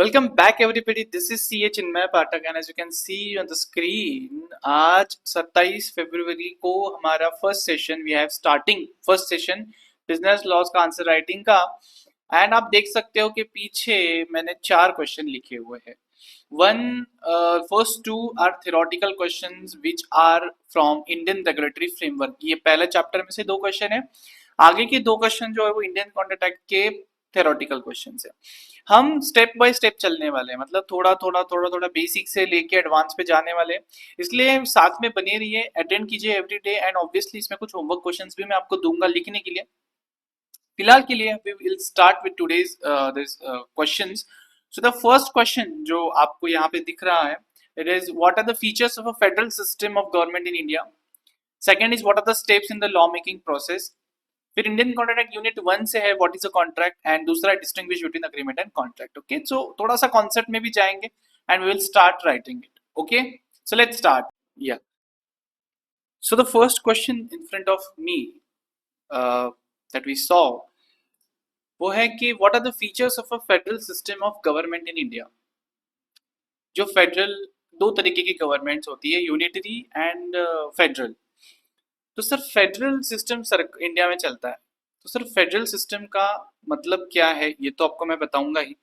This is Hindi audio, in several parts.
Welcome back everybody, this is C H Chinmay Pathak and as you can see on the screen आज 27 फरवरी को हमारा first session we have starting first session business laws का आंसर राइटिंग का। एंड आप देख सकते हो कि पीछे मैंने 4 क्वेश्चन लिखे हुए हैं। One first two are theoretical questions which are from Indian regulatory framework. ये पहले चैप्टर में से 2 क्वेश्चन है। आगे के 2 क्वेश्चन जो है वो इंडियन कॉन्ट्रैक्ट एक्ट के थ्योरेटिकल क्वेश्चन है। हम स्टेप बाय स्टेप चलने वाले हैं, मतलब थोड़ा थोड़ा बेसिक से लेके एडवांस पे जाने वाले हैं। इसलिए साथ में बने रहिए, अटेंड कीजिए एवरी डे। एंड ऑब्वियसली इसमें कुछ होमवर्क क्वेश्चंस भी मैं आपको दूंगा लिखने के लिए। फिलहाल के लिए we will start with today's this questions. So the first question जो आपको यहाँ पे दिख रहा है, it is what are the features of a federal system of government in India. Second is what are the steps in the law making process. फिर इंडियन कॉन्ट्रैक्ट यूनिट 1 से है what is a contract, and दूसरा distinguish between agreement and contract. Okay, so थोड़ा सा कॉन्सेप्ट में भी जाएंगे and we will start writing it. Okay, so let's start. Yeah so the first question in front of me that we saw वो है कि what are the features of a federal system of government in India. जो फेडरल, दो तरीके की गवर्नमेंट्स होती है, यूनिटरी एंड फेडरल। तो sir federal system sir India में चलता है, तो सर फेडरल सिस्टम का मतलब क्या है ये तो आपको मैं बताऊंगा ही,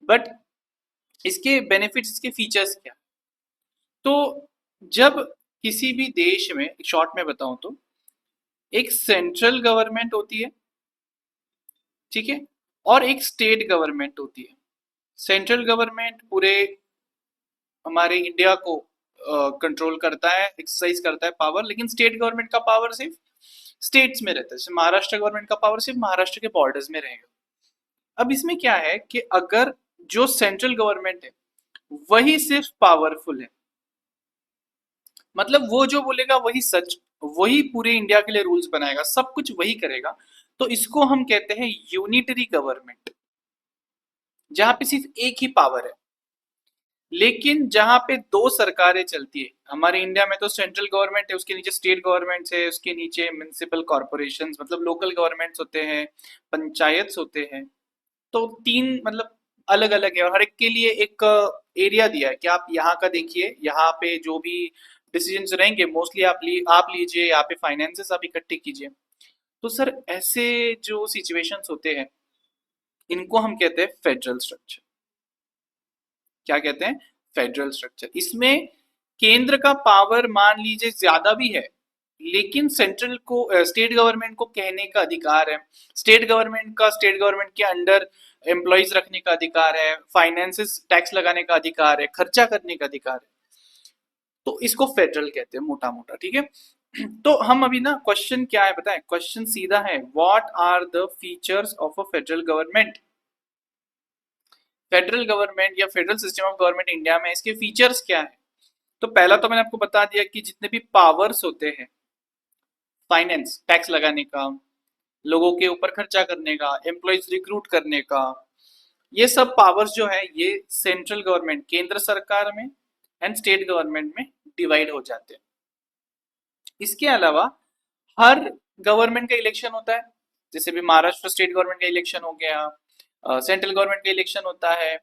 बट इसके बेनिफिट्स, इसके फीचर्स क्या। तो जब किसी भी देश में, शॉर्ट में बताऊं तो, एक सेंट्रल गवर्नमेंट होती है, ठीक है, और एक स्टेट गवर्नमेंट होती है। सेंट्रल गवर्नमेंट पूरे हमारे इंडिया को कंट्रोल करता है, एक्सरसाइज करता है पावर, लेकिन स्टेट गवर्नमेंट का पावर सिर्फ स्टेट्स में रहता है। जैसे महाराष्ट्र गवर्नमेंट का पावर सिर्फ महाराष्ट्र के बॉर्डर्स में रहेगा। अब इसमें क्या है कि अगर जो सेंट्रल गवर्नमेंट है वही सिर्फ पावरफुल है, मतलब वो जो बोलेगा वही सच, वही पूरे इंडिया के लिए रूल्स बनाएगा, सब कुछ वही करेगा, तो इसको हम कहते हैं यूनिटरी गवर्नमेंट, जहां पे सिर्फ एक ही पावर है। लेकिन जहां पे दो सरकारें चलती है, हमारे इंडिया में तो सेंट्रल गवर्नमेंट है, उसके नीचे स्टेट गवर्नमेंट्स है, उसके नीचे म्युनिसिपल कॉर्पोरेशंस मतलब लोकल गवर्नमेंट्स होते हैं, पंचायत होते हैं। तो 3 मतलब अलग अलग है, और हर एक के लिए एक एरिया दिया है कि आप यहाँ का देखिए, यहाँ पे जो भी डिसीजंस रहेंगे मोस्टली आप लीजिए, यहाँ पे फाइनेंसेस आप इकट्ठे कीजिए। तो सर ऐसे जो सिचुएशंस होते हैं इनको हम कहते हैं फेडरल स्ट्रक्चर। क्या कहते हैं? Federal structure. इसमें केंद्र का पावर मान लीजिए ज्यादा भी है, लेकिन सेंट्रल को, स्टेट गवर्नमेंट को कहने का अधिकार है, स्टेट गवर्नमेंट का स्टेट गवर्नमेंट के अंडर एम्प्लॉयज रखने का अधिकार है, फाइनेंसेस टैक्स लगाने का अधिकार है, खर्चा करने का अधिकार है। तो इसको फेडरल कहते हैं मोटा मोटा, ठीक है। तो हम अभी ना, क्वेश्चन क्या है बताएं, क्वेश्चन सीधा है, what are the features of a federal government. Federal government या federal system of government India में इसके फीचर्स क्या है। तो पहला तो मैंने आपको बता दिया कि जितने भी पावर्स होते हैं, फाइनेंस टैक्स लगाने का, लोगों के ऊपर खर्चा करने का, एम्प्लॉयज रिक्रूट करने का, ये सब पावर्स जो है ये सेंट्रल गवर्नमेंट केंद्र सरकार में एंड स्टेट गवर्नमेंट में डिवाइड हो जाते हैं। इसके अलावा हर गवर्नमेंट का इलेक्शन होता है, जैसे भी महाराष्ट्र स्टेट गवर्नमेंट का इलेक्शन हो गया, सेंट्रल गवर्नमेंट का इलेक्शन होता है,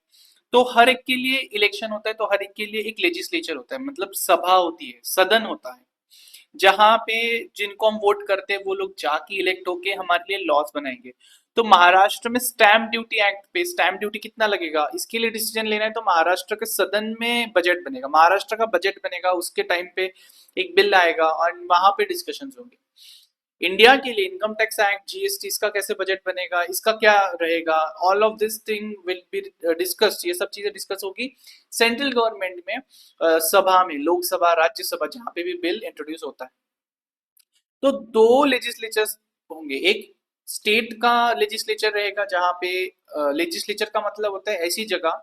तो हर एक के लिए इलेक्शन होता है, तो हर एक के लिए एक लेजिस्लेचर होता है, मतलब सभा होती है, सदन होता है, जहां पे जिनको हम वोट करते हैं वो लोग जाके इलेक्ट होके हमारे लिए लॉज बनाएंगे। तो महाराष्ट्र में स्टैंप ड्यूटी एक्ट पे स्टैंप ड्यूटी कितना लगेगा इसके लिए डिसीजन लेना है, तो महाराष्ट्र के सदन में बजट बनेगा, महाराष्ट्र का बजट बनेगा, उसके टाइम पे एक बिल आएगा और वहां पे डिस्कशन होंगे। इंडिया के लिए इनकम टैक्स एक्ट, जीएसटी, इसका कैसे बजट बनेगा, इसका क्या रहेगा, all of this thing will be discussed. ये सब चीजें डिस्कस होगी सेंट्रल गवर्नमेंट में, सभा में, लोकसभा, राज्यसभा, जहां पे भी बिल इंट्रोड्यूस होता है। तो 2 लेजिस्लेचर्स होंगे, एक स्टेट का लेजिस्लेचर रहेगा, जहां पे लेजिस्लेचर का मतलब होता है ऐसी जगह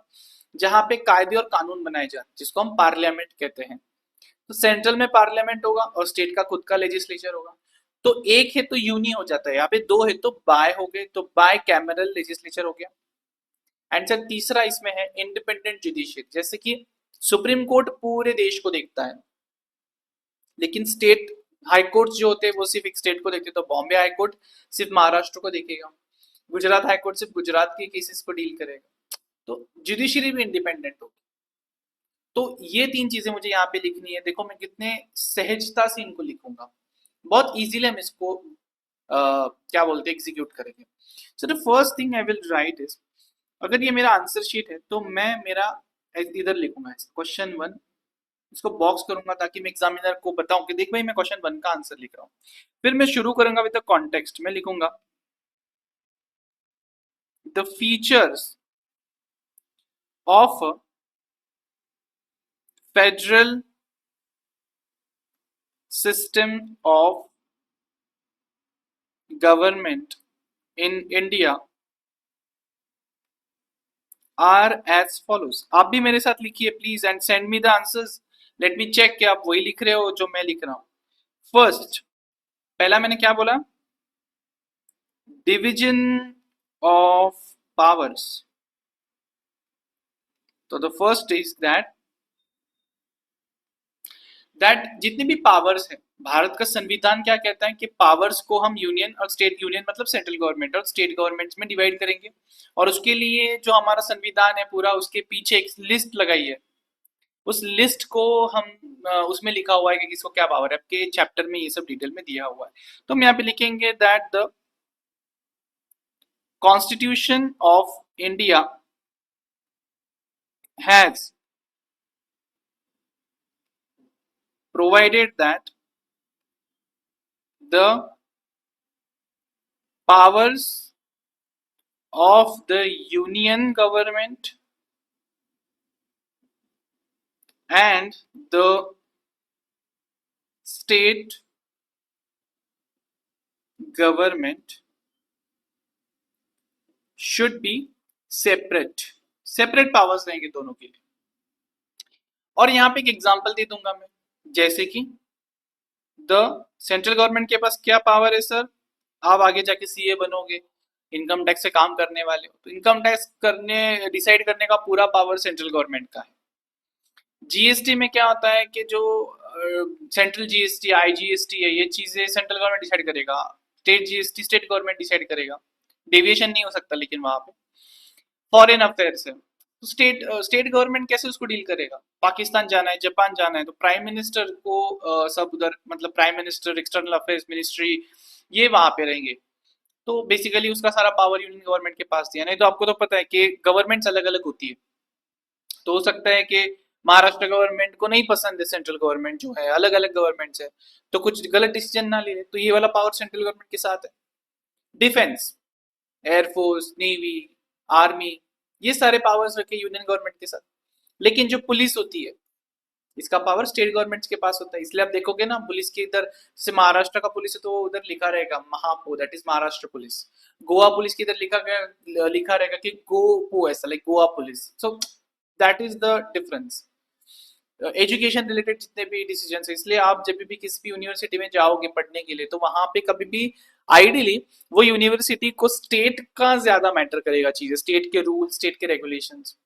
जहां पे कायदे और कानून बनाए जाते हैं, जिसको हम पार्लियामेंट कहते हैं। तो सेंट्रल में पार्लियामेंट होगा और स्टेट का खुद का लेजिस्लेचर होगा। तो एक है तो यूनी हो जाता है, यहाँ पे 2 है तो बाय हो गए, तो बाय कैमरल लेजिस्लेचर हो गया। एंड सर तीसरा इसमें है इंडिपेंडेंट जुडिशियरी, जैसे कि सुप्रीम कोर्ट पूरे देश को देखता है, लेकिन स्टेट हाई कोर्ट जो होते हैं वो सिर्फ एक स्टेट को देखते हैं। तो बॉम्बे हाई कोर्ट सिर्फ महाराष्ट्र को देखेगा, गुजरात हाई कोर्ट सिर्फ गुजरात के केसेस को डील करेगा। तो जुडिशरी भी इंडिपेंडेंट होगी। तो ये तीन चीजें मुझे यहाँ पे लिखनी है। देखो मैं कितने सहजता से इनको लिखूंगा, बहुत इजीली हम इसको क्या बोलते हैं एग्जीक्यूट करेंगे। सो the first thing I will write is, अगर ये मेरा आंसर शीट है तो मैं मेरा इधर लिखूंगा क्वेश्चन वन, इसको बॉक्स करूंगा ताकि मैं एग्जामिनर को बताऊं कि देख भाई मैं क्वेश्चन वन का आंसर लिख रहा हूँ। फिर मैं शुरू करूंगा विद द कॉन्टेक्स्ट, मैं लिखूंगा the features of federal system of government in India are as follows. आप भी मेरे साथ लिखिए please and send me the answers. Let me check कि आप वही लिख रहे हो जो मैं लिख रहा हूं। फर्स्ट, पहला मैंने क्या बोला, डिवीजन ऑफ पावर्स। तो द फर्स्ट इज दैट जितनी भी पावर्स है, भारत का संविधान क्या कहता है कि पावर्स को हम यूनियन और स्टेट, यूनियन मतलब सेंट्रल गवर्नमेंट और स्टेट गवर्नमेंट्स में डिवाइड करेंगे। और उसके लिए जो हमारा संविधान है पूरा, उसके पीछे एक लिस्ट लगाई है। उस लिस्ट को हम उसमें लिखा हुआ है कि किसको क्या पावर है, आपके चैप्टर में ये सब डिटेल में दिया हुआ है। तो हम यहाँ पे लिखेंगे that the constitution of India has provided that the powers of the union government and the state government should be separate। Separate powers रहेंगे दोनों के लिए। और यहाँ पे एक एग्जांपल दे दूंगा मैं, जैसे कि द सेंट्रल गवर्नमेंट के पास क्या पावर है सर, आप आगे जाके सीए बनोगे, इनकम टैक्स से काम करने वाले हो, तो इनकम टैक्स करने डिसाइड करने का पूरा पावर सेंट्रल गवर्नमेंट का है। जीएसटी में क्या होता है कि जो सेंट्रल जीएसटी आईजीएसटी है, ये चीजें सेंट्रल गवर्नमेंट डिसाइड करेगा, state GST state government decide करेगा, डेविएशन नहीं हो सकता। लेकिन वहां पे फॉरेन अफेयर्स है, तो स्टेट गवर्नमेंट कैसे उसको डील करेगा। पाकिस्तान जाना है, जापान जाना है, तो प्राइम मिनिस्टर को सब उधर, मतलब prime minister, external affairs ministry, ये वहां पे रहेंगे। तो बेसिकली उसका सारा पावर यूनियन गवर्नमेंट के पास दिया। नहीं तो आपको तो पता है कि गवर्नमेंट्स अलग अलग होती है, तो हो सकता है कि महाराष्ट्र गवर्नमेंट को नहीं पसंद है सेंट्रल गवर्नमेंट जो है, अलग अलग गवर्नमेंट्स है, तो कुछ गलत डिसीजन ना ले, तो ये वाला पावर सेंट्रल गवर्नमेंट के साथ है। डिफेंस, एयरफोर्स, नेवी, आर्मी, ये सारे पावर्स रखे यूनियन गवर्नमेंट के साथ। लेकिन जो पुलिस होती है, इसका पावर स्टेट गवर्नमेंट्स के पास होता है। इसलिए आप देखोगे ना, पुलिस के इधर से महाराष्ट्र का पुलिस है तो उधर लिखा रहेगा महापो, that is Maharashtra police. Goa police के इधर लिखा रहेगा कि गोपो, ऐसा like Goa police. So that is the difference. Education related जितने भी डिसीजन है, इसलिए आप जब भी किसी भी यूनिवर्सिटी में जाओगे पढ़ने के लिए, तो वहां पे कभी भी आइडियली वो यूनिवर्सिटी को स्टेट का ज्यादा मैटर करेगा चीजें, स्टेट के रूल, स्टेट के रेगुलेशंस।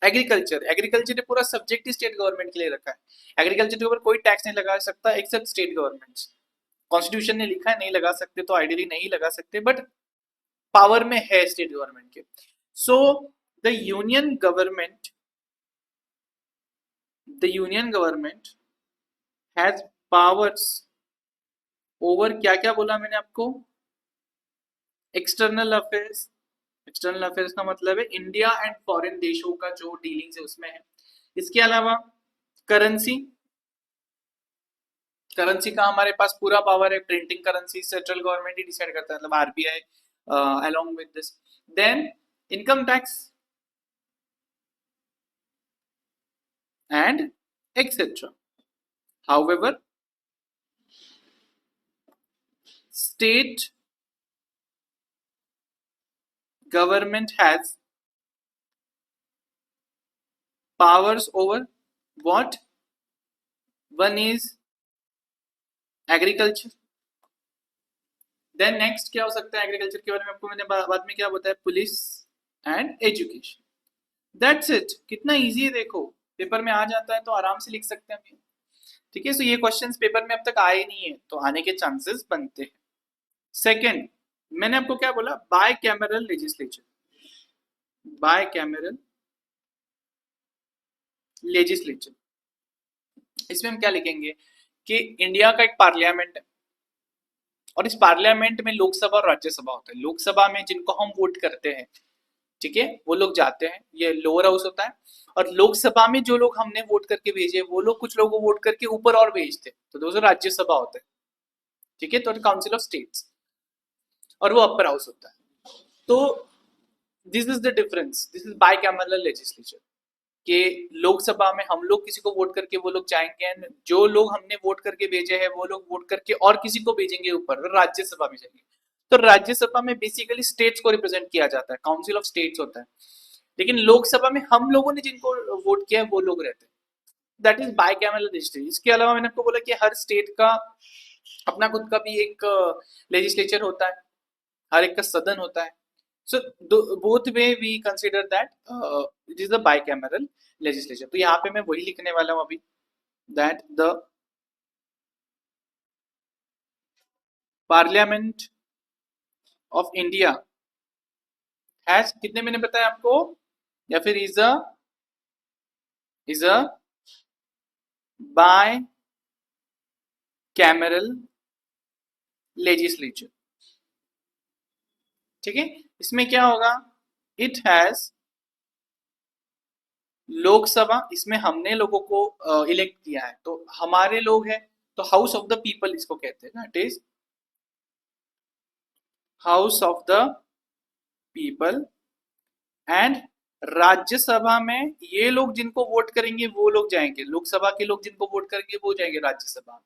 एग्रीकल्चर ने पूरा सब्जेक्ट ही स्टेट गवर्नमेंट के लिए रखा है। एग्रीकल्चर के ऊपर कोई टैक्स नहीं लगा सकता एक्सेप्ट स्टेट गवर्नमेंट्स। कॉन्स्टिट्यूशन ने लिखा है नहीं लगा सकते, तो आइडियली नहीं लगा सकते, बट पावर में है स्टेट गवर्नमेंट के। So the union government has powers over, क्या क्या बोला मैंने आपको, एक्सटर्नल अफेयर्स। एक्सटर्नल अफेयर्स का मतलब है इंडिया एंड फॉरेन देशों का जो डीलिंग्स है उसमें है। इसके अलावा करेंसी, करेंसी का हमारे पास पूरा पावर है। प्रिंटिंग करेंसी सेंट्रल गवर्नमेंट ही डिसाइड करता है, मतलब RBI along with this. Then income tax and etcetera. However state government has powers over what? One is agriculture, then next क्या हो सकता है एग्रीकल्चर के बारे में आपको मैंने बाद में क्या बताया, police and education. That's it. कितना इजी है देखो, पेपर में आ जाता है तो आराम से लिख सकते हैं हम। ठीक है, सो ये क्वेश्चंस पेपर में अब तक आए नहीं है, तो आने के चांसेस बनते हैं। सेकंड, मैंने आपको क्या बोला, bicameral legislature. Bicameral legislature. इसमें हम क्या लिखेंगे कि इंडिया का एक पार्लियामेंट है और इस पार्लियामेंट में लोकसभा और राज्यसभा होता है। लोकसभा में जिनको हम वोट करते हैं, ठीक है, वो लोग जाते हैं, ये लोअर हाउस होता है। और लोकसभा में जो लोग हमने वोट करके भेजे वो लोग कुछ लोगों को वोट करके ऊपर और भेजते हैं, तो दोस्तों राज्यसभा होता है, ठीक है, तो काउंसिल ऑफ स्टेट्स। और वो अपर हाउस होता है। तो this is the difference, this is bicameral legislature कि लोकसभा में हम लोग किसी को वोट करके वो लोग जाएंगे, जो लोग हमने वोट करके भेजे हैं वो लोग वोट करके और किसी को भेजेंगे ऊपर, राज्यसभा में जाएंगे। तो राज्यसभा में बेसिकली स्टेट्स को रिप्रेजेंट किया जाता है, काउंसिल ऑफ स्टेट्स होता है। लेकिन लोकसभा में हम लोगों ने जिनको वोट किया है वो लोग रहते हैं। That is bicameral legislature. इसके अलावा मैंने आपको बोला कि हर स्टेट का अपना खुद का भी एक लेजिस्लेचर होता है, हर एक का सदन होता है। So both way we consider that it is a bicameral legislature. तो यहाँ पे मैं वही लिखने वाला हूँ अभी, that the Parliament of India has, कितने मैंने बताया आपको, या फिर is a bicameral legislature, ठीक है। इसमें क्या होगा, it has लोकसभा, इसमें हमने लोगों को इलेक्ट किया है, तो हमारे लोग हैं, तो हाउस ऑफ द पीपल इसको कहते हैं ना, it is house of the people. And Rajya Sabha में ये लोग जिनको वोट करेंगे वो लोग जाएंगे, लोकसभा के लोग जिनको वोट करेंगे वो जाएंगे राज्यसभा में।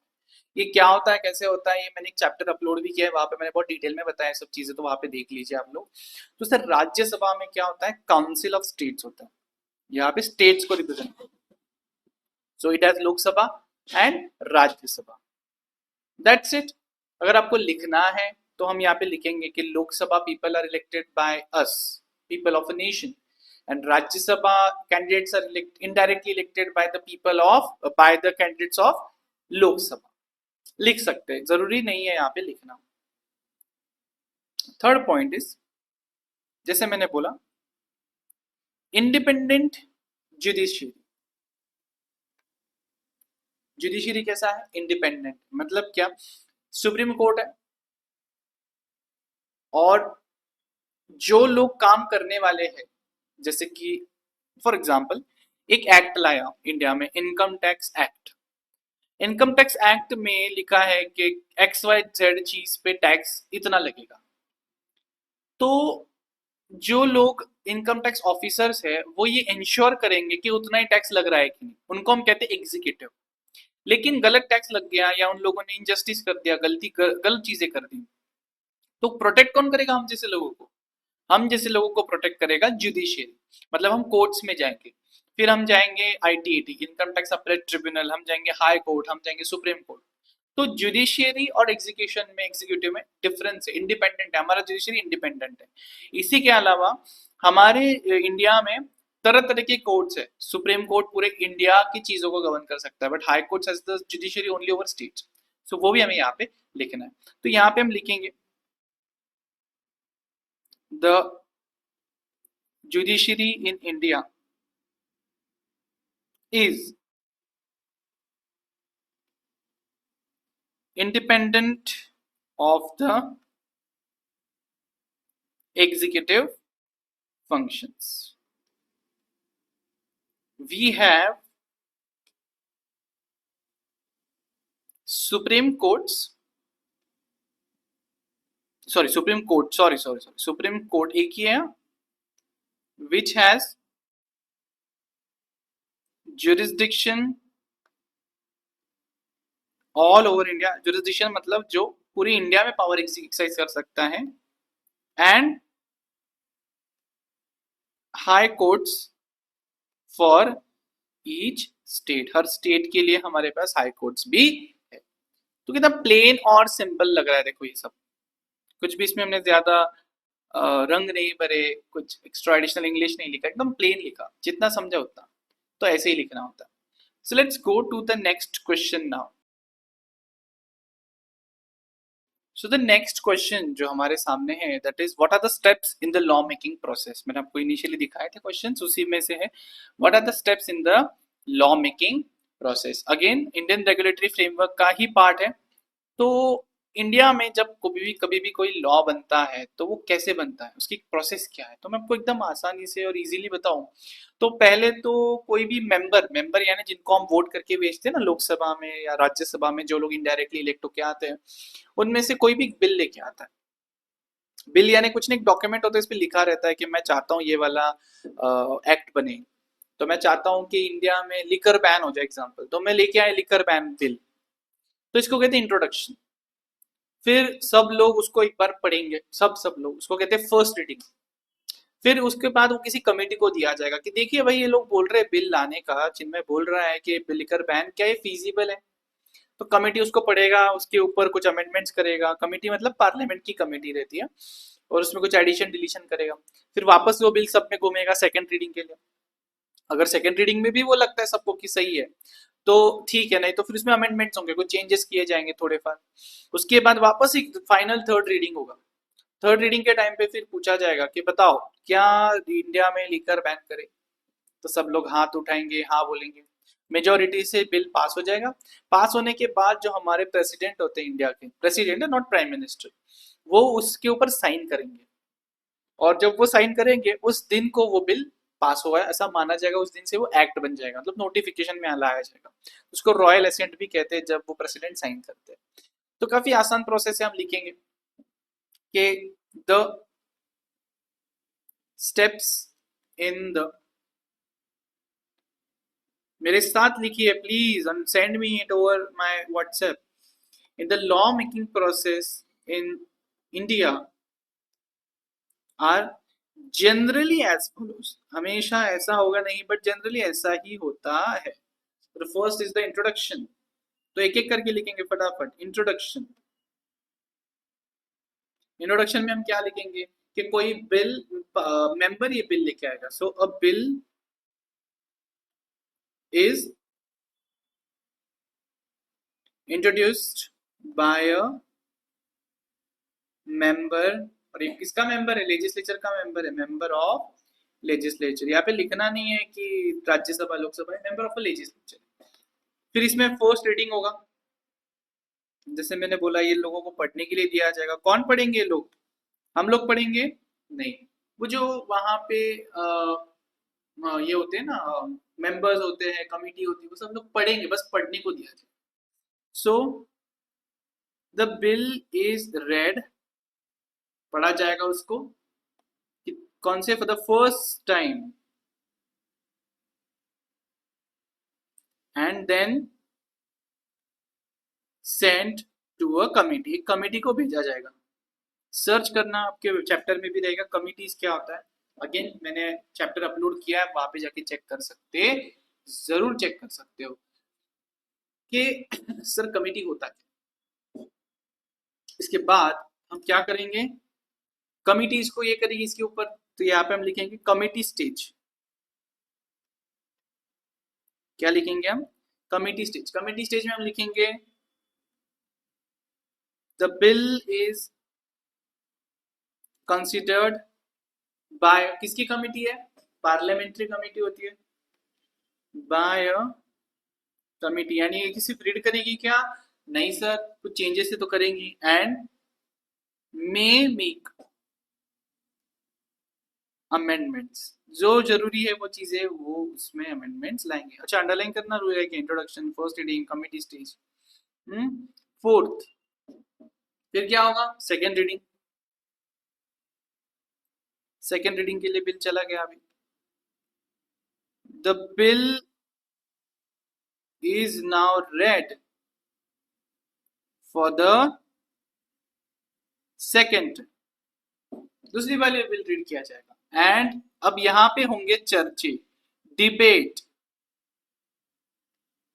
ये क्या होता है, कैसे होता है, ये मैंने एक चैप्टर अपलोड भी किया है, वहां पे मैंने बहुत डिटेल में बताया सब चीजें, तो वहां पे देख लीजिए आप लोग। तो सर राज्यसभा में क्या होता है, काउंसिल ऑफ स्टेट्स होता है, यहाँ पे स्टेट्स को रिप्रेजेंट करता है। So it has Lok Sabha and Rajya Sabha, that's it. अगर आपको लिखना है तो हम यहाँ पे लिखेंगे कि Lok Sabha people are elected by us, people of a nation, and Rajya Sabha candidates are indirectly elected by the people of by the candidates of Lok Sabha। लिख सकते हैं, जरूरी नहीं है यहाँ पे लिखना। थर्ड पॉइंट इज, जैसे मैंने बोला, इंडिपेंडेंट जुडिशियरी। जुडिशियरी कैसा है, इंडिपेंडेंट, मतलब क्या, सुप्रीम कोर्ट है और जो लोग काम करने वाले हैं, जैसे कि फॉर एग्जाम्पल एक एक्ट लाया इंडिया में, income tax act. Income tax act में लिखा है कि एक्स वाई जेड चीज पे टैक्स इतना लगेगा, तो जो लोग इनकम टैक्स ऑफिसर्स है वो ये इंश्योर करेंगे कि उतना ही टैक्स लग रहा है कि नहीं, उनको हम कहते हैं एग्जीक्यूटिव। लेकिन गलत टैक्स लग गया या उन लोगों ने इनजस्टिस कर दिया, गलत चीजें कर दी, तो प्रोटेक्ट कौन करेगा, हम जैसे लोगों को, हम जैसे लोगों को प्रोटेक्ट करेगा जुडिशियरी। मतलब हम कोर्ट्स में जाएंगे, फिर हम जाएंगे ITAT, income tax appellate tribunal, हम जाएंगे हाई कोर्ट, हम जाएंगे सुप्रीम कोर्ट। तो जुडिशियरी और एग्जीक्यूशन में, एग्जीक्यूटिव में डिफरेंस है, इंडिपेंडेंट है हमारा जुडिशियरी, इंडिपेंडेंट है। इसी के अलावा हमारे इंडिया में तरह तरह के कोर्ट्स है, सुप्रीम कोर्ट पूरे इंडिया की चीजों को गवर्न कर सकता है, but high court has the judiciary only over states. So वो भी हमें यहाँ पे लिखना है। तो यहाँ पे हम लिखेंगे the judiciary in India is independent of the executive functions. We have Supreme Courts, Supreme Court एक ही है, which has jurisdiction all over India. Jurisdiction मतलब जो पूरी इंडिया में पावर एक्सरसाइज कर सकता है। And high courts for each state, her state के लिए हमारे पास हाई कोर्ट्स भी है। तो कितना प्लेन और सिंपल लग रहा है, देखो ये सब, कुछ भी इसमें हमने ज्यादा रंग नहीं भरे, कुछ एक्स्ट्रा एडिशनल इंग्लिश नहीं लिखा, एकदम प्लेन लिखा, जितना समझा उतना। तो ऐसे ही लिखना होता है। So let's go to the next question now. So the next question जो हमारे सामने है that is what are the steps in the law making process. मैंने आपको इनिशियली दिखाए थे क्वेश्चंस, उसी में से है what are the steps in the law making process. Again Indian regulatory framework का ही पार्ट है। तो इंडिया में जब कभी भी कोई लॉ बनता है तो वो कैसे बनता है, उसकी प्रोसेस क्या है, तो मैं आपको एकदम आसानी से और इजीली बताऊं। तो पहले तो कोई भी मेंबर मेंबर यानी जिनको हम वोट करके भेजते हैं ना लोकसभा में या राज्यसभा में, जो लोग इनडायरेक्टली इलेक्ट होके आते हैं, उनमें से कोई भी बिल लेके आता है। बिल यानी कुछ नहीं, एक डॉक्यूमेंट होता है, इस पे लिखा रहता है कि मैं चाहता हूँ ये वाला एक्ट बने। तो मैं चाहता हूँ कि इंडिया में लिकर बैन हो जाए एग्जाम्पल, तो मैं लेके आया लिकर बैन बिल, तो इसको कहते हैं इंट्रोडक्शन। फिर सब लोग उसको एक बार पढ़ेंगे, सब लोग उसको कहते हैं फर्स्ट रीडिंग। फिर उसके बाद वो किसी कमेटी को दिया जाएगा कि देखिए भाई ये लोग बोल रहे हैं बिल लाने का, जिनमें बोल रहा है कि लिकर बैन, क्या ये फीजिबल है। तो कमेटी उसको पढ़ेगा, उसके ऊपर कुछ अमेंडमेंट्स करेगा। कमेटी मतलब पार्लियामेंट की कमेटी रहती है, और उसमें कुछ एडिशन डिलीशन करेगा। फिर वापस वो बिल सब में घूमेगा सेकंड रीडिंग के लिए। अगर सेकंड रीडिंग में भी वो लगता है सबको कि सही है तो ठीक है, नहीं तो फिर उसमें अमेंडमेंट्स होंगे, कुछ चेंजेस किए जाएंगे थोड़े फार। उसके बाद वापस एक फाइनल थर्ड रीडिंग होगा। थर्ड रीडिंग के टाइम पे फिर पूछा जाएगा कि बताओ क्या इंडिया में लीकर बैन करे। तो सब लोग हाथ उठाएंगे, हाँ बोलेंगे, मेजोरिटी से बिल पास हो जाएगा। पास होने के बाद जो हमारे प्रेसिडेंट होते हैं, इंडिया के प्रेसिडेंट है, नॉट प्राइम मिनिस्टर, वो उसके ऊपर साइन करेंगे। और जब वो साइन करेंगे उस दिन को वो बिल पास हुआ है ऐसा माना जाएगा, उस दिन से वो एक्ट बन जाएगा, मतलब नोटिफिकेशन में लाया जाएगा। उसको रॉयल एसेंट भी कहते हैं जब वो प्रेसिडेंट साइन करते हैं। तो काफी आसान प्रोसेस है, हम लिखेंगे कि द स्टेप्स इन द, मेरे साथ लिखिए please and send me it over my WhatsApp. In the law making process in India are generally as follows. हमेशा ऐसा होगा नहीं, बट जनरली ऐसा ही होता है। तो फर्स्ट इज द इंट्रोडक्शन। तो एक एक करके लिखेंगे फटाफट। इंट्रोडक्शन, इंट्रोडक्शन में हम क्या लिखेंगे कि कोई बिल, मेंबर ये बिल लेके आएगा। So a bill is introduced by a member. और ये किसका मेंबर है, लेजिस्लेचर का मेंबर है, मेंबर ऑफ लेजिस्लेचर। यहाँ पे लिखना नहीं है कि राज्यसभा लोकसभा है, मेंबर ऑफ अ लेजिस्लेचर। फिर इसमें फर्स्ट रीडिंग होगा। जैसे मैंने बोला ये लोगों को पढ़ने के लिए दिया जाएगा। कौन पढ़ेंगे, लोग, हम लोग पढ़ेंगे नहीं, वो जो वहां पे ये होते हैं ना, मेंबर्स होते हैं, कमिटी होती है, वो सब लोग पढ़ेंगे, बस पढ़ने को दिया जाए। So the bill is read, पढ़ा जाएगा उसको कौन से, for the first time, and then sent to a committee. एक कमिटी को भेजा जाएगा। सर्च करना आपके चैप्टर में भी रहेगा कमिटीज क्या होता है। अगेन मैंने चैप्टर अपलोड किया है, वहां पे जाके चेक कर सकते, जरूर चेक कर सकते हो कि सर कमिटी होता है। इसके बाद हम क्या करेंगे, कमिटी इसको ये करेगी इसके ऊपर। तो यहाँ पे हम लिखेंगे कमिटी स्टेज। क्या लिखेंगे हम, कमिटी स्टेज। कमिटी स्टेज में हम लिखेंगे the bill is considered bye, किसकी कमिटी है, पार्लियामेंट्री कमिटी होती है, बाय अ कमिटी। यानी ये किसी रीड करेगी क्या, नहीं सर, कुछ चेंजेस तो करेंगी, एंड मे मेक अमेंडमेंट्स। जो जरूरी है वो चीजें वो उसमें अमेंडमेंट्स लाएंगे। अच्छा, अंडरलाइन करना रूल है कि introduction, first reading, committee stage. Fourth, फिर क्या होगा, सेकेंड रीडिंग। सेकेंड रीडिंग के लिए बिल चला गया अभी। The bill is now red for the second, दूसरी वाली बिल रीड किया जाएगा। एंड अब यहां पे होंगे चर्चे, डिबेट,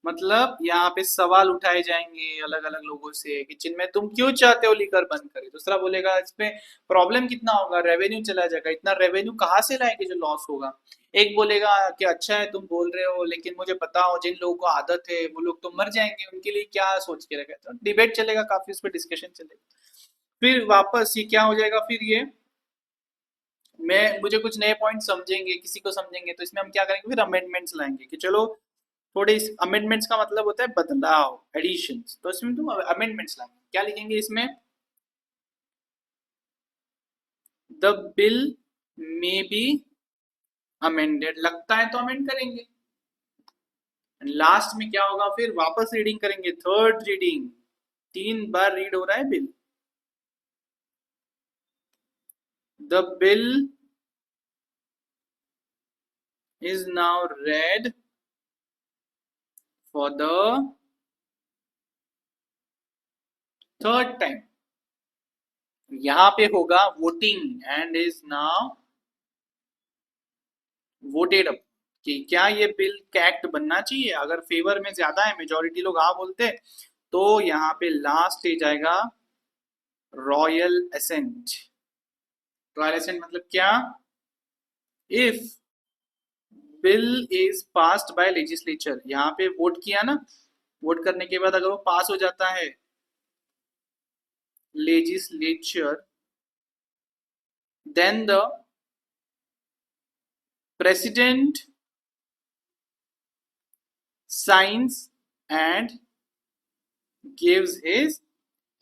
मतलब यहाँ पे सवाल उठाए जाएंगे अलग अलग लोगों से कि जिनमें तुम क्यों चाहते हो लीकर बंद करे। दूसरा बोलेगा इसमें प्रॉब्लम कितना होगा, रेवेन्यू चला जाएगा, इतना रेवेन्यू कहाँ से लाएंगे जो लॉस होगा। एक बोलेगा कि अच्छा है तुम बोल रहे हो, लेकिन मुझे पता हो जिन लोगों को आदत है वो लोग तो मर जाएंगे, उनके लिए क्या सोच के रखे। तो डिबेट चलेगा काफी, उस पर डिस्कशन चलेगा। फिर वापस ये क्या हो जाएगा, फिर ये मुझे कुछ नए पॉइंट समझेंगे, किसी को समझेंगे, तो इसमें हम क्या करेंगे, फिर अमेंडमेंट्स लाएंगे कि चलो थोड़े इस अमेंडमेंट्स का मतलब होता है बदलाव, एडिशंस, तो इसमें तुम अमेंडमेंट्स लाएंगे, क्या लिखेंगे इसमें, the bill may be amended, लगता है तो अमेंड करेंगे। लास्ट में क्या होगा, फिर वापस रीडिंग करेंगे, थर्ड रीडिंग, 3 बार रीड हो रहा है bill, the bill is now read for the third time। यहां पे होगा voting and is now voted up कि क्या ये बिल का एक्ट बनना चाहिए। अगर फेवर में ज्यादा है, मेजोरिटी लोग हाँ बोलते हैं, तो यहाँ पे लास्ट स्टेज आएगा रॉयल असेंट। रॉयल असेंट मतलब क्या, if bill is passed by legislature, यहाँ पे वोट किया ना, वोट करने के बाद अगर वो पास हो जाता है legislature, then the president signs and gives his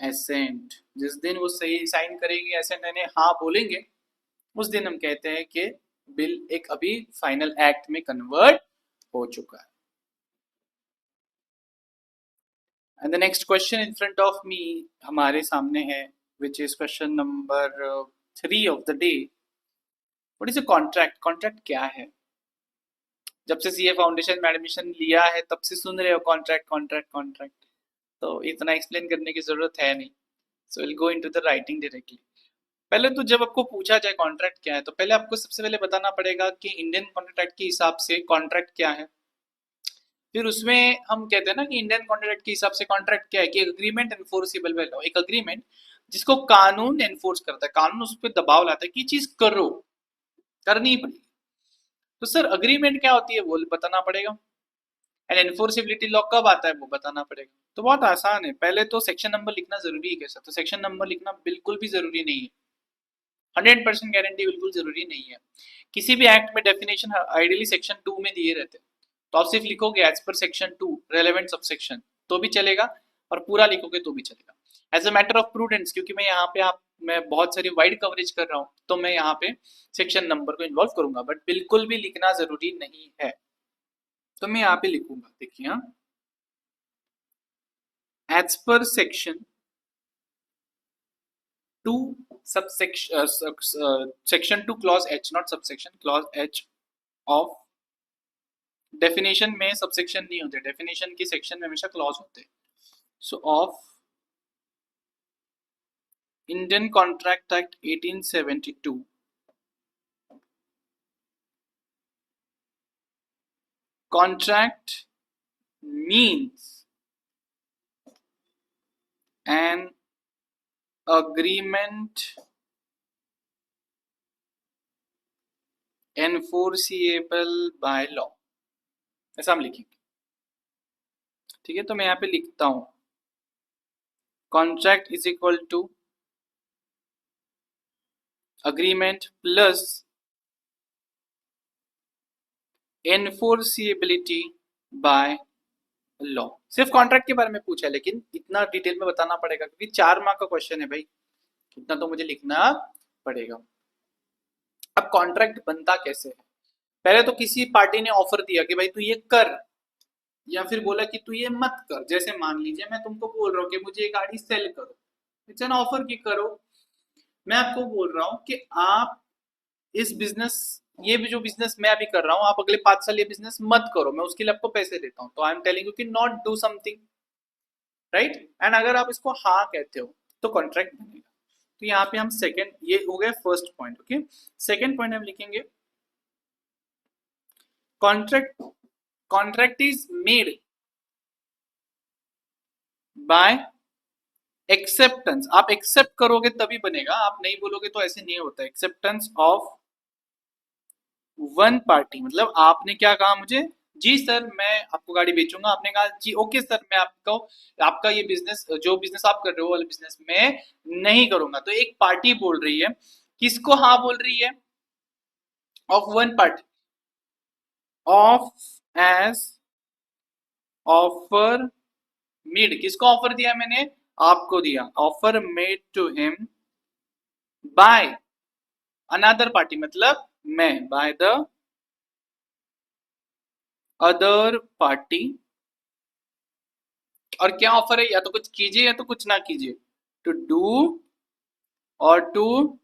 assent। जिस दिन वो सही साइन करेंगे, असेंट यानी हाँ बोलेंगे, उस दिन हम कहते हैं कि बिल एक अभी फाइनल एक्ट में कन्वर्ट हो चुका है। And the next question in front of मी हमारे सामने है, which is question number 3 of the day. What is a contract, contract क्या है। जब से सीए फाउंडेशन में एडमिशन लिया है तब से सुन रहे हो कॉन्ट्रैक्ट कॉन्ट्रैक्ट कॉन्ट्रैक्ट, तो इतना एक्सप्लेन करने की जरूरत है नहीं। So will go into the writing directly. पहले तो जब आपको पूछा जाए कॉन्ट्रैक्ट क्या है, तो पहले आपको सबसे पहले बताना पड़ेगा कि इंडियन कॉन्ट्रैक्ट के हिसाब से कॉन्ट्रैक्ट क्या है। फिर उसमें हम कहते हैं ना कि इंडियन कॉन्ट्रैक्ट के हिसाब से कॉन्ट्रैक्ट क्या है, कि अग्रीमेंट एनफोर्सिबल बाय लॉ, एक अग्रीमेंट जिसको कानून एनफोर्स करता है, कानून उस पर दबाव लाता है कि चीज करो, करनी पड़ेगी। तो सर अग्रीमेंट क्या होती है वो बताना पड़ेगा, एंड एनफोर्सिबिलिटी लॉ कब आता है वो बताना पड़ेगा। तो बहुत आसान है, पहले तो सेक्शन नंबर लिखना जरूरी है कैसा, तो सेक्शन नंबर लिखना बिल्कुल भी जरूरी नहीं है, 100% गारंटी बिल्कुल जरूरी नहीं है। किसी भी एक्ट में डेफिनेशन आइडियली सेक्शन 2 में दिए रहते हैं, तो आप सिर्फ लिखोगे as per section 2 relevant subsection तो भी चलेगा, और पूरा लिखोगे तो भी चलेगा। As a matter of prudence, क्योंकि मैं यहाँ पे मैं बहुत सारी वाइड कवरेज कर रहा हूँ, तो मैं यहाँ पे सेक्शन नंबर को इन्वॉल्व करूंगा, बट बिल्कुल भी लिखना जरूरी नहीं है। तो मैं यहाँ पे लिखूंगा, देखिए हाँ, as per section 2 subsection section 2 clause H, not subsection, clause H of, definition में सबसेक्शन नहीं होते, डेफिनेशन की सेक्शन में हमेशा क्लॉज होते हैं। सो of Indian contract act 1872, contract means an agreement enforceable by law, ऐसा हम लिखेंगे। ठीक है, तो मैं यहाँ पे लिखता हूं contract is equal to agreement plus enforceability by law. सिर्फ कॉन्ट्रैक्ट के बारे में पूछा है, लेकिन इतना डिटेल में बताना पड़ेगा क्योंकि 4 मार्क का क्वेश्चन है भाई, इतना तो मुझे लिखना पड़ेगा। अब कॉन्ट्रैक्ट बनता कैसे है, पहले तो किसी पार्टी ने ऑफर दिया कि भाई तू ये कर, या फिर बोला कि तू ये मत कर। जैसे मान लीजिए मैं तुमको बोल रहा हूँ कि मुझे ये गाड़ी सेल करो, इट्स एन ऑफर की करो। मैं आपको बोल रहा हूँ कि आप इस बिजनेस, ये भी जो बिजनेस मैं अभी कर रहा हूँ, आप अगले 5 साल ये बिजनेस मत करो, मैं उसके लिए आपको पैसे देता हूँ, तो आई एम टेलिंग यू कि not do something, right. And अगर आप इसको हाँ कहते हो तो कॉन्ट्रैक्ट बनेगा। तो यहाँ पे हम सेकंड, ये हो गया first point, okay. Second point हम लिखेंगे contract, contract is made by acceptance. आप एक्सेप्ट करोगे तभी बनेगा, आप नहीं बोलोगे तो ऐसे नहीं होता। एक्सेप्टेंस ऑफ वन पार्टी, मतलब आपने क्या कहा मुझे, जी सर मैं आपको गाड़ी बेचूंगा। आपने कहा जी ओके सर, मैं आपको आपका ये बिजनेस, जो बिजनेस आप कर रहे हो वाला बिजनेस में नहीं करूंगा। तो एक पार्टी बोल रही है, किसको हाँ बोल रही है? Of one party, of as offer made. किसको ऑफर दिया मैंने? आपको दिया। Offer made to him by another party, मतलब मैं, बाय द अदर पार्टी। और क्या ऑफर है? या तो कुछ कीजिए या तो कुछ ना कीजिए। टू डू और to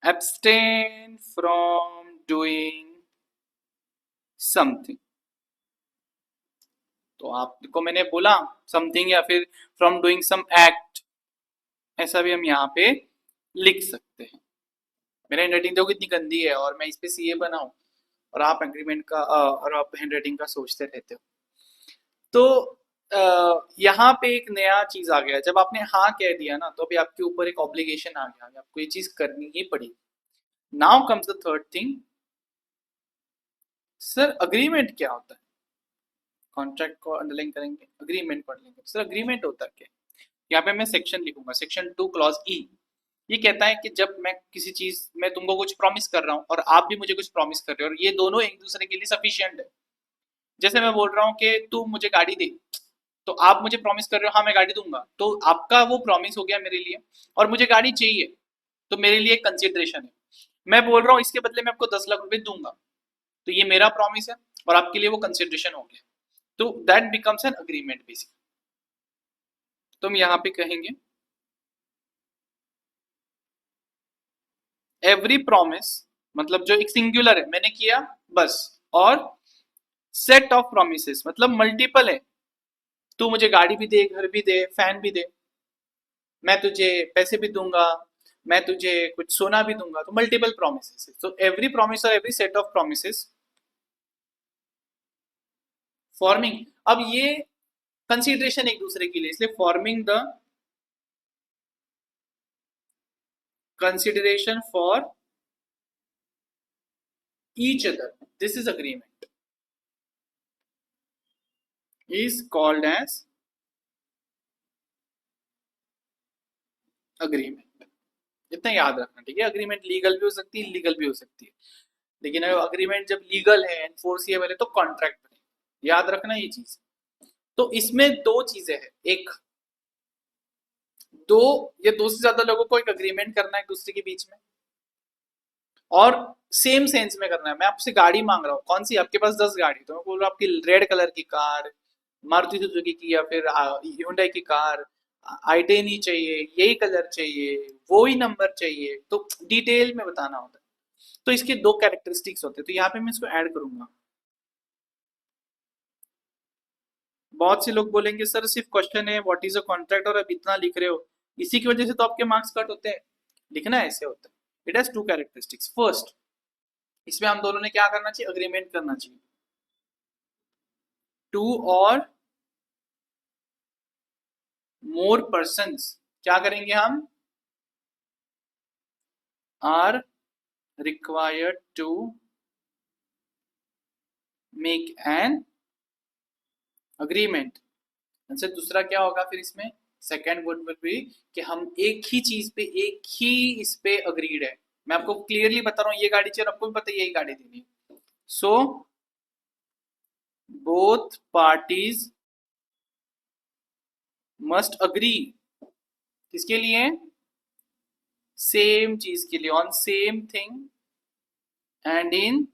abstain from doing something। तो आपको मैंने बोला समथिंग या फिर फ्रॉम डूइंग सम एक्ट, ऐसा भी हम यहाँ पे लिख सकते हैं। मेरा हैंडराइटिंग देखो कितनी गंदी है और मैं इस पे सीए बनाऊं, और आप एग्रीमेंट का और आप हैंडराइटिंग का सोचते रहते हो। तो यहाँ पे एक नया चीज आ गया। जब आपने हाँ कह दिया ना, तो अभी आपके ऊपर एक ऑब्लिगेशन आ गया, आपको ये चीज करनी ही पड़ेगी। Now comes the third thing. Sir agreement क्या होता है? कॉन्ट्रैक्ट को अंडरलाइन करेंगे, अग्रीमेंट पढ़ लेंगे। सर अग्रीमेंट होता है क्या? यहाँ पे मैं सेक्शन लिखूंगा, सेक्शन 2 क्लॉज ई। ये कहता है कि जब मैं किसी चीज में तुमको कुछ प्रॉमिस कर रहा हूँ और आप भी मुझे कुछ प्रॉमिस कर रहे हो, और ये दोनों एक दूसरे के लिए सफिशियंट है। जैसे मैं बोल रहा हूँ कि तू मुझे गाड़ी दे, तो आप मुझे प्रॉमिस कर रहे हो हाँ मैं गाड़ी दूंगा, तो आपका वो प्रॉमिस हो गया मेरे लिए। और मुझे गाड़ी चाहिए, तो मेरे लिए एक कंसिडरेशन है। मैं बोल रहा हूँ इसके बदले मैं आपको 10 लाख रुपए दूंगा, तो ये मेरा प्रॉमिस है और आपके लिए वो कंसिडरेशन हो गया। तो that becomes an agreement basic. तो हम यहाँ पे कहेंगे एवरी प्रॉमिस, मतलब जो एक सिंगुलर है मैंने किया बस, और सेट ऑफ प्रोमिस मतलब मल्टीपल है। तू मुझे गाड़ी भी दे, घर भी दे, फैन भी दे, मैं तुझे पैसे भी दूंगा, मैं तुझे कुछ सोना भी दूंगा, तो मल्टीपल प्रोमिस। तो एवरी प्रॉमिस और every set of promise forming. अब ये कंसिडरेशन एक दूसरे के लिए, इसलिए forming the consideration for each other, this is agreement, is called as agreement. इतना याद रखना, ठीक है? अग्रीमेंट लीगल भी हो सकती है, इलीगल भी हो सकती है, लेकिन अग्रीमेंट जब लीगल है, एनफोर्सिएबल है, तो कॉन्ट्रैक्ट बने। याद रखना ये चीज। तो इसमें दो चीजें हैं। एक, दो या दो से ज्यादा लोगों को एक अग्रीमेंट करना है एक दूसरे के बीच में, और सेम सेंस में करना है। मैं आपसे गाड़ी मांग रहा हूँ, कौन सी? आपके पास 10 गाड़ी, तो मैं बोल रहा हूँ आपकी रेड कलर की कार, मारुति सुजुकी की या फिर hyundai की कार, i10 ही चाहिए, यही कलर चाहिए, वो ही नंबर चाहिए, तो डिटेल में बताना होता है। तो इसके दो कैरेक्टरिस्टिक्स होते हैं, तो यहाँ पे मैं इसको ऐड करूंगा। बहुत से लोग बोलेंगे सर सिर्फ क्वेश्चन है व्हाट इज अ कॉन्ट्रैक्ट और अब इतना लिख रहे हो, इसी की वजह से तो आपके मार्क्स कट होते हैं। लिखना ऐसे होता है। It has to characteristics. First, इसमें हम दोनों ने क्या करना चाहिए? अग्रीमेंट करना चाहिए। टू और मोर पर्सन्स क्या करेंगे हम? Are required to make an agreement. अच्छा दूसरा क्या होगा फिर इसमें? सेकेंड वर्ड विल बी कि हम एक ही चीज पे, एक ही इस पे अग्रीड है। मैं आपको क्लियरली बता रहा हूँ ये गाड़ी चाहिए और आपको भी पता है यही गाड़ी देनी है। So both parties must agree. किसके लिए? सेम चीज के लिए, on same thing and in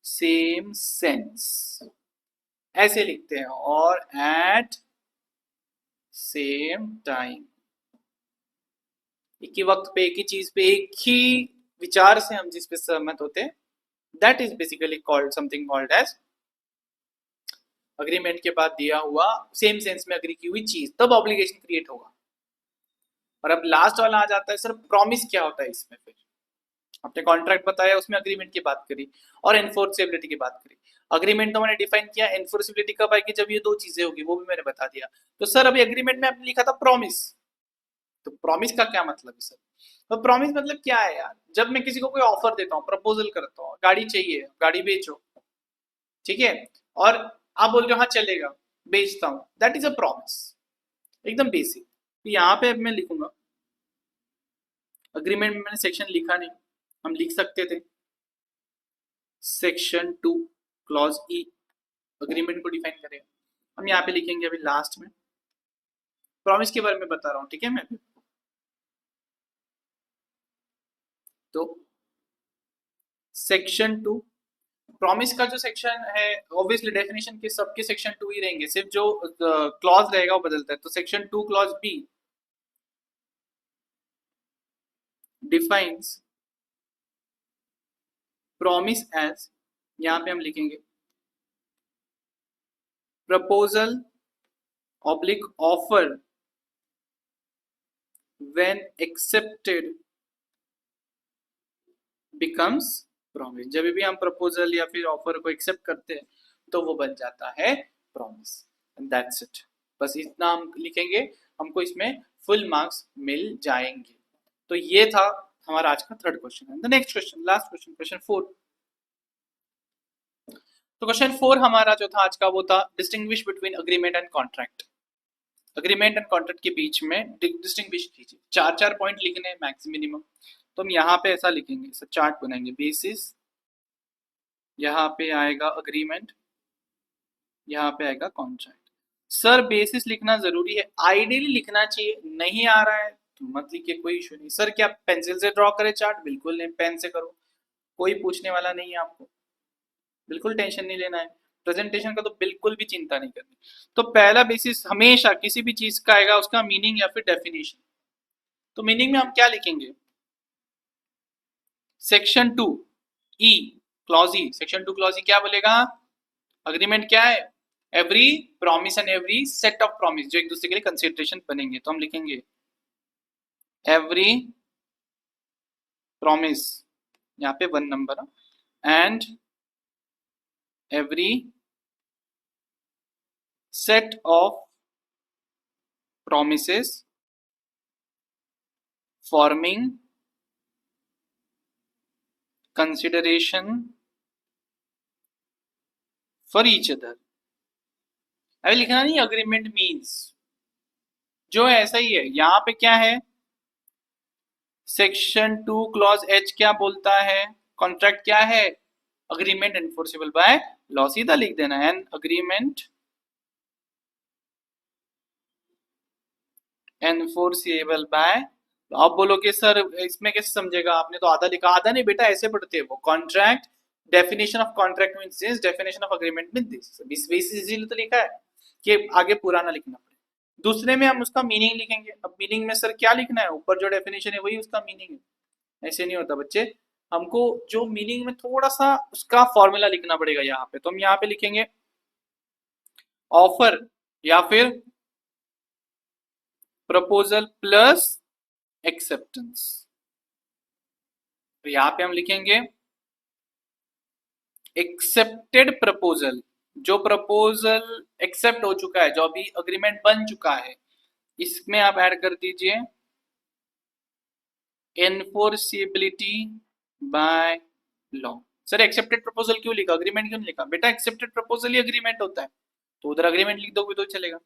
same sense, ऐसे लिखते हैं। और एट सेम टाइम, एक ही वक्त पे, एक ही चीज पे, एक ही विचार से हम जिस पे सहमत होते हैं, that is basically called something called as agreement. के बाद दिया हुआ सेम सेंस में अग्री की हुई चीज, तब ऑब्लिगेशन क्रिएट होगा। और अब लास्ट वाला आ जाता है सर प्रॉमिस क्या होता है इसमें? फिर आपने कॉन्ट्रैक्ट बताया, उसमें अग्रीमेंट की बात करी और एनफोर्सेबिलिटी की बात करी। अग्रीमेंट तो मैंने डिफाइन किया, एनफोर्सेबिलिटी कब आएगी? जब ये दो चीजें होगी, वो भी मैंने बता दिया। तो सर अभी अग्रीमेंट में आपने लिखा था प्रॉमिस, तो प्रॉमिस का क्या मतलब है सर? तो प्रॉमिस मतलब क्या है यार? जब मैं किसी को कोई ऑफर देता हूँ, प्रपोजल करता हूँ, गाड़ी चाहिए, गाड़ी बेचो, ठीक है, और आप बोल रहे हो हाँ चलेगा, बेचता हूँ, दैट इज अ प्रॉमिस, एकदम बेसिक। यहाँ पे मैं लिखूंगा, अग्रीमेंट में मैंने सेक्शन लिखा नहीं, हम लिख सकते थे सेक्शन 2 क्लॉज ई अग्रीमेंट को डिफाइन करेगा। हम यहाँ पे लिखेंगे अभी लास्ट में, प्रॉमिस के बारे में बता रहा हूँ, ठीक है। मैं तो सेक्शन 2 प्रॉमिस का जो सेक्शन है, ऑब्वियसली डेफिनेशन के सबके सेक्शन 2 ही रहेंगे, सिर्फ जो क्लॉज रहेगा वो बदलता है। तो section 2 clause B defines promise as, यहाँ पे हम लिखेंगे proposal oblique offer when accepted becomes promise. जब भी हम प्रपोजल या फिर ऑफर को एक्सेप्ट करते हैं तो वो बन जाता है प्रॉमिस, एंड दैट्स इट। बस इतना हम लिखेंगे, हमको इसमें फुल मार्क्स मिल जाएंगे। तो ये था हमारा आज का third question. The next question, last question, question 4। तो क्वेश्चन 4 हमारा जो था आज का वो था distinguish between agreement and contract. Agreement and contract के बीच में डिस्टिंग्विश कीजिए। चार चार पॉइंट लिखने हैं मैक्स मिनिमम। तो हम यहाँ पे ऐसा लिखेंगे, ऐसा चार्ट बनाएंगे, बेसिस, यहाँ पे आएगा अग्रीमेंट, यहाँ पे आएगा कॉन्ट्रैक्ट। सर बेसिस लिखना जरूरी है, आइडियली लिखना चाहिए, नहीं आ रहा है तो मत लिखिए, कोई इशू नहीं। सर क्या पेंसिल से ड्रॉ करें चार्ट? बिल्कुल नहीं, पेन से करो, कोई पूछने वाला नहीं है आपको, बिल्कुल टेंशन नहीं लेना है। प्रेजेंटेशन का तो बिल्कुल भी चिंता नहीं करनी। तो पहला बेसिस हमेशा किसी भी चीज का आएगा उसका मीनिंग या फिर डेफिनेशन। तो मीनिंग में हम क्या लिखेंगे? Section 2 E clause E, section 2 clause E क्या बोलेगा? अग्रीमेंट क्या है? Every promise and every set of promise जो एक दूसरे के लिए कंसिडरेशन बनेंगे। तो हम लिखेंगे एवरी प्रॉमिस, यहाँ पे 1 number, and every set of promises forming consideration for each other। अभी लिखना नहीं अग्रीमेंट मीन्स, जो ऐसा ही है। यहाँ पे क्या है? सेक्शन 2 क्लॉज एच क्या बोलता है? कॉन्ट्रैक्ट क्या है? अग्रीमेंट एनफोर्सेबल बाय लॉ, सीधा लिख देना एन अग्रीमेंट एनफोर्सेबल बाय। आप बोलोगे सर इसमें कैसे समझेगा, आपने तो आधा लिखा। आधा नहीं बेटा, ऐसे पढ़ते हैं वो। Contract, definition of contract means this, definition of agreement means this. इस बेसिस इजीली तो लिखा है कि आगे पुराना लिखना पड़े। दूसरे में हम उसका मीनिंग लिखेंगे। अब मीनिंग में सर क्या लिखना है? ऊपर जो डेफिनेशन है वही उसका मीनिंग है। ऐसे नहीं होता बच्चे, हमको जो मीनिंग में थोड़ा सा उसका फॉर्मूला लिखना पड़ेगा यहाँ पे। तो हम यहाँ पे लिखेंगे ऑफर या फिर प्रपोजल प्लस एक्सेप्टेंस। तो यहाँ पे हम लिखेंगे एक्सेप्टेड प्रपोजल, जो प्रपोजल एक्सेप्ट हो चुका है, जो अभी अग्रीमेंट बन चुका है, इसमें आप ऐड कर दीजिए enforceability by law. Sir accepted proposal क्यों लिखा, अग्रीमेंट क्यों नहीं लिखा? बेटा एक्सेप्टेड प्रपोजल ही अग्रीमेंट होता है, तो उधर अग्रीमेंट लिख दोगे तो चलेगा।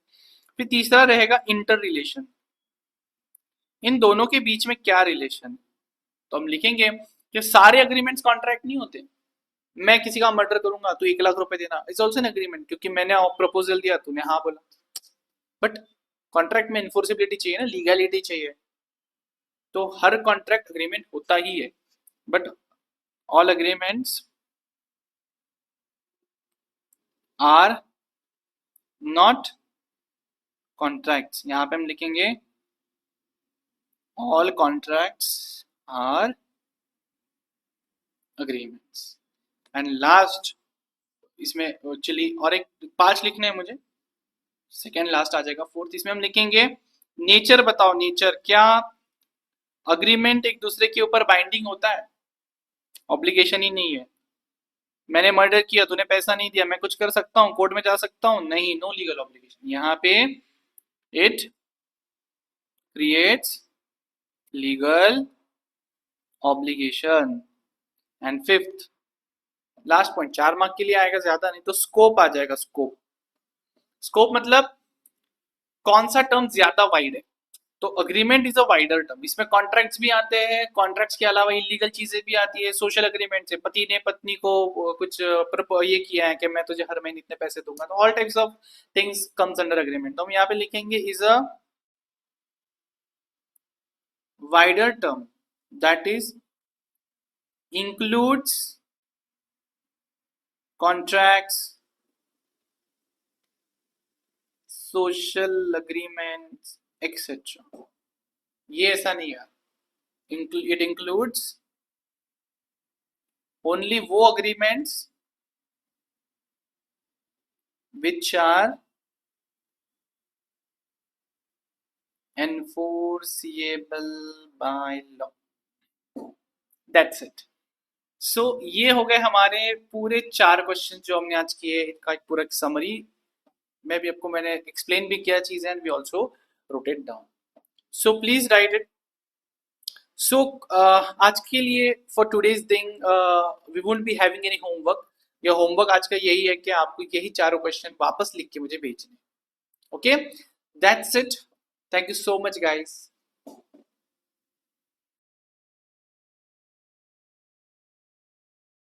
फिर तीसरा रहेगा इंटर रिलेशन, इन दोनों के बीच में क्या रिलेशन? तो हम लिखेंगे कि सारे अग्रीमेंट्स कॉन्ट्रैक्ट नहीं होते। मैं किसी का मर्डर करूंगा तो 1 लाख रुपए देना, इट्स ऑल्सो एन अग्रीमेंट, क्योंकि मैंने प्रपोजल दिया, तूने हाँ बोला। बट कॉन्ट्रैक्ट में इन्फोर्सिबिलिटी चाहिए ना, लीगलिटी चाहिए। तो हर कॉन्ट्रैक्ट अग्रीमेंट होता ही है, but all agreements are not contracts. यहां पे हम लिखेंगे all contracts are agreements. And last इसमें एक्चुअली और एक 5 लिखने हैं मुझे, सेकेंड लास्ट आ जाएगा 4th। इसमें हम लिखेंगे नेचर बताओ, नेचर क्या अग्रीमेंट एक दूसरे के ऊपर बाइंडिंग होता है? ऑब्लिगेशन ही नहीं है। मैंने मर्डर किया, तूने पैसा नहीं दिया, मैं कुछ कर सकता हूँ, कोर्ट में जा सकता हूँ? नहीं, नो लीगल ऑब्लिगेशन। यहाँ पे it creates legal obligation. And fifth last point 4 mark के लिए आएगा, ज्यादा नहीं तो स्कोप आ जाएगा। स्कोप, स्कोप मतलब कौन सा टर्म ज्यादा वाइड है। तो agreement is a wider term, इसमें कॉन्ट्रैक्ट्स भी आते हैं, कॉन्ट्रैक्ट्स के अलावा इलीगल चीजें भी आती है। सोशल अग्रीमेंट से पति ने पत्नी को कुछ ये किया है कि मैं तुझे हर महीने इतने पैसे दूंगा, तो all types of things comes under agreement. तो हम यहाँ पे लिखेंगे is a wider term that is includes contracts, social agreements etcetera. ये ऐसा नहीं है, इट इंक्लूड्स ओनली वो agreements which are enforceable by law. That's it. So ये हो गए हमारे पूरे 4 क्वेश्चन जो हमने आज किए, इनका एक पूरा समरी में भी आपको मैंने एक्सप्लेन भी किया चीजें, and we also wrote it down. So please write it. So आज के लिए for today's thing we won't be having any homework. ये होमवर्क आज का यही है कि आपको यही 4 क्वेश्चन वापस लिख के मुझे भेजने। Okay, that's it. Thank you so much guys.